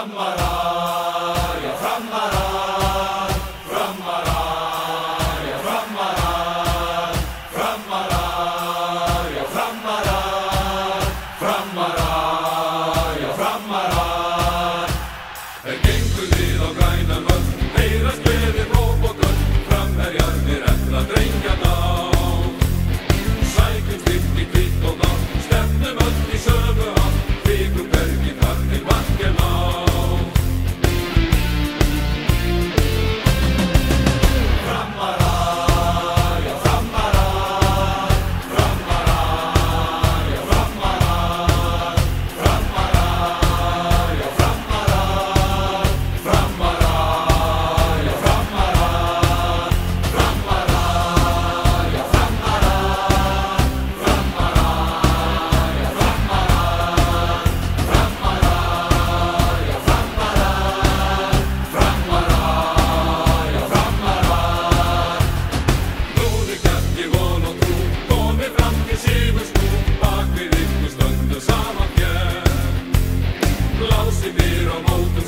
Framarar, já framarar, framarar, já framarar, framarar, já framarar, framarar, já framarar. Gengum við á grænan völl, heyrast gleði, hróp og köll, framherjarnir efla drengjana á. Sækjum styrk í hvítt og nátt, stefnum öll í sömu átt, hvikum bergið þar til vatngen á. Framarar, já framarar, framarar, já framarar, framarar, já framarar, framarar, já framarar, framarar, já framarar, framarar, já framarar, framarar, já framarar, framarar, já framarar. Blóði kjarki, von og trú, komið fram til sigurskú, bak við ykkur stöndum saman hér. Blásið við á mótum